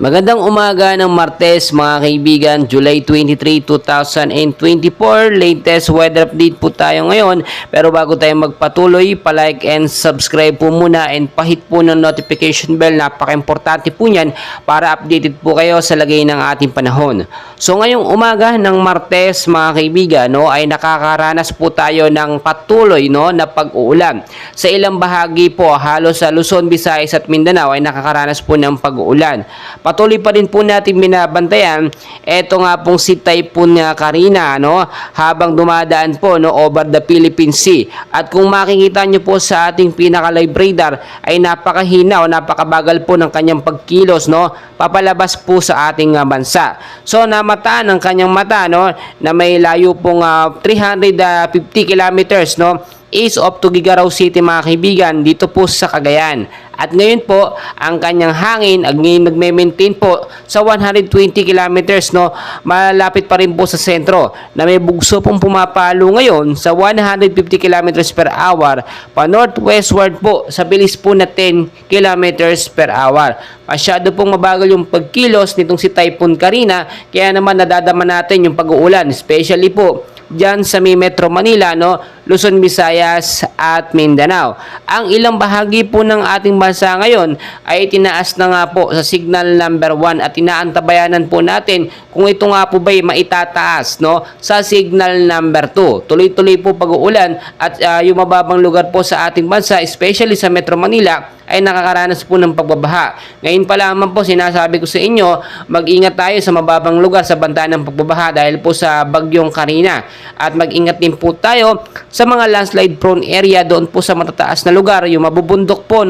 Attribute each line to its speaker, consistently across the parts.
Speaker 1: Magandang umaga ng Martes mga kaibigan, July 23, 2024. Latest weather update po tayo ngayon. Pero bago tayo magpatuloy, palike and subscribe po muna and pahit po ng notification bell. Napaka-importante po yan para updated po kayo sa lagay ng ating panahon. So ngayong umaga ng Martes mga kaibigan, ay nakakaranas po tayo ng patuloy na pag-uulan. Sa ilang bahagi po, halos sa Luzon, Visayas at Mindanao ay nakakaranas po ng pag-uulan. Patuloy pa rin po natin binabantayan ito nga pong si Typhoon Karina habang dumadaan po over the Philippine Sea. At kung makikita nyo po sa ating pinaka-live radar ay napakahina o napakabagal po ng kanyang pagkilos papalabas po sa ating bansa. So namataan ang kanyang mata na may layo pong 350 kilometers east of Tuguegarao City mga kaibigan dito po sa Cagayan. At ngayon po, ang kanyang hangin ay nagme-maintain po sa 120 kilometers malapit pa rin po sa sentro na may bugso pong pumapalo ngayon sa 150 kilometers per hour pa northwestward po sa bilis po na 10 kilometers per hour. Masyado pong mabagal yung pagkilos nitong si Typhoon Karina, kaya naman nadadama natin yung pag-uulan, especially po dyan sa may Metro Manila, Luzon, Visayas at Mindanao. Ang ilang bahagi po ng ating bansa ngayon ay tinaas na nga po sa signal number 1 at inaantabayanan po natin kung ito nga po ba'y maitataas sa signal number 2. Tuloy-tuloy po pag-uulan at yung mababang lugar po sa ating bansa, especially sa Metro Manila, ay nakakaranas po ng pagbabaha. Ngayon pa lamang po sinasabi ko sa inyo, mag-ingat tayo sa mababang lugar sa banta ng pagbabaha dahil po sa bagyong Karina. At mag-ingat din po tayo sa mga landslide prone area doon po sa matataas na lugar, yung mabubundok po,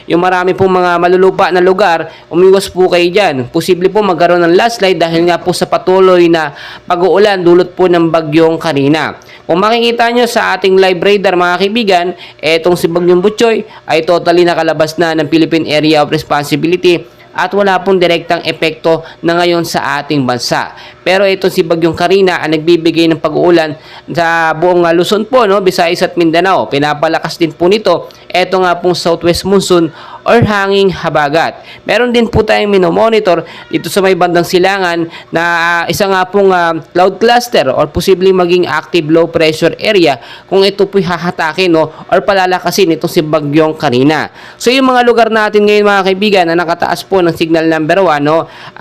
Speaker 1: yung marami po mga malulupa na lugar, umiwas po kayo dyan. Posible po magkaroon ng landslide dahil nga po sa patuloy na pag-uulan dulot po ng bagyong Karina. Kung makikita nyo sa ating live radar mga kaibigan, etong si Bagyong Butchoy ay totally nakalabas na ng Philippine Area of Responsibility at wala pong direktang epekto na ngayon sa ating bansa. Pero itong si Bagyong Karina ang nagbibigay ng pag-uulan sa buong Luzon po, Visayas at Mindanao. Pinapalakas din po nito eto nga pong southwest monsoon or hanging habagat. Meron din po tayong minomonitor dito sa may bandang silangan na isa nga pong cloud cluster or posibleng maging active low pressure area kung ito po'y hahatakin or palalakasin itong si Bagyong Karina. So yung mga lugar natin ngayon mga kaibigan na nakataas po ng signal number 1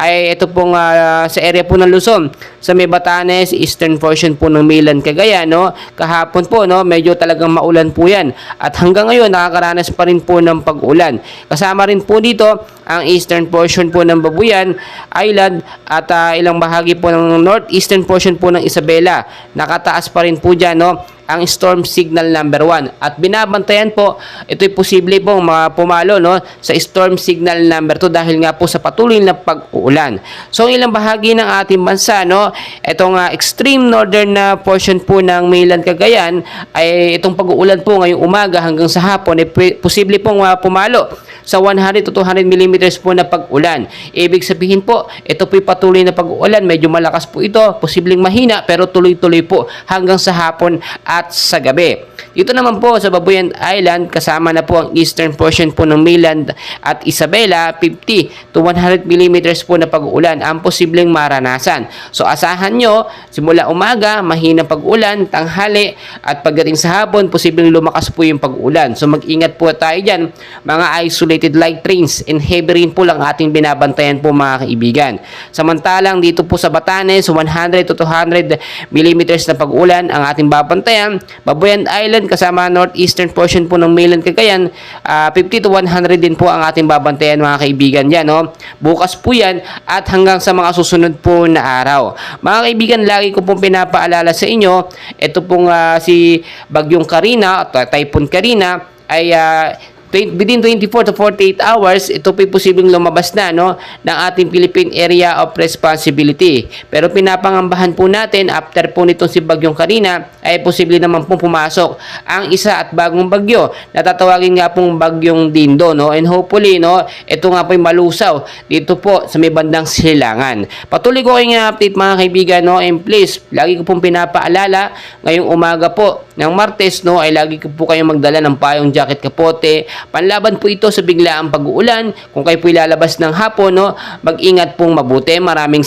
Speaker 1: ay ito pong sa area po ng Luzon, sa may Batanes, eastern portion po ng Milan, Cagayan, kahapon po medyo talagang maulan po yan at hanggang ngayon nakakaranas pa rin po ng pag-ulan. Kasama rin po dito ang eastern portion po ng Babuyan Island at ilang bahagi po ng northeastern portion po ng Isabela. Nakataas pa rin po dyan ang storm signal number 1 at binabantayan po ito'y posible pong pumalo sa storm signal number 2 dahil nga po sa patuloy na pag-uulan. So ang ilang bahagi ng ating bansa itong extreme northern na portion po ng Mainland Cagayan ay itong pag-uulan po ngayong umaga hanggang sa hapon ay posible pong pumalo sa 100 to 200 millimeters po na pag-ulan. Ibig sabihin po, ito po'y patuloy na pag-uulan. Medyo malakas po ito, posibleng mahina, pero tuloy-tuloy po hanggang sa hapon at sa gabi. Dito naman po sa Babuyan Island, kasama na po ang eastern portion po ng Mainland at Isabela, 50 to 100 millimeters po na pag-uulan ang posibleng maranasan. So asahan nyo, simula umaga, mahina pag-ulan, tanghali, at pagdating sa hapon, posibleng lumakas po yung pag-ulan. So mag-ingat po tayo dyan, mga isolated light rains and heavy rain po lang ating binabantayan po mga kaibigan. Samantalang dito po sa Batanes, 100 to 200 millimeters na pag-ulan ang ating babantayan. Babuyan Island kasama northeastern portion po ng Mainland Cagayan, 50 to 100 din po ang ating babantayan mga kaibigan yan. Bukas po yan at hanggang sa mga susunod po na araw. Mga kaibigan, lagi ko pong pinapaalala sa inyo, ito pong si Bagyong Karina, Typhoon Karina ay within 24 to 48 hours, ito po'y posibleng lumabas na ng ating Philippine Area of Responsibility. Pero pinapangambahan po natin, after po nitong si Bagyong Karina, ay posible naman pong pumasok ang isa at bagong bagyo na tatawagin nga pong Bagyong Dindo. And hopefully, ito nga po'y malusaw dito po sa may bandang silangan. Patuloy ko kayong update mga kaibigan, and please, lagi ko pong pinapaalala, ngayong umaga po ng Martes, ay lagi ko po kayong magdala ng payong jacket kapote Panlaban po ito sa biglaang pag-uulan. Kung kayo po ilalabas ng hapon, no, mag-ingat pong mabuti. Maraming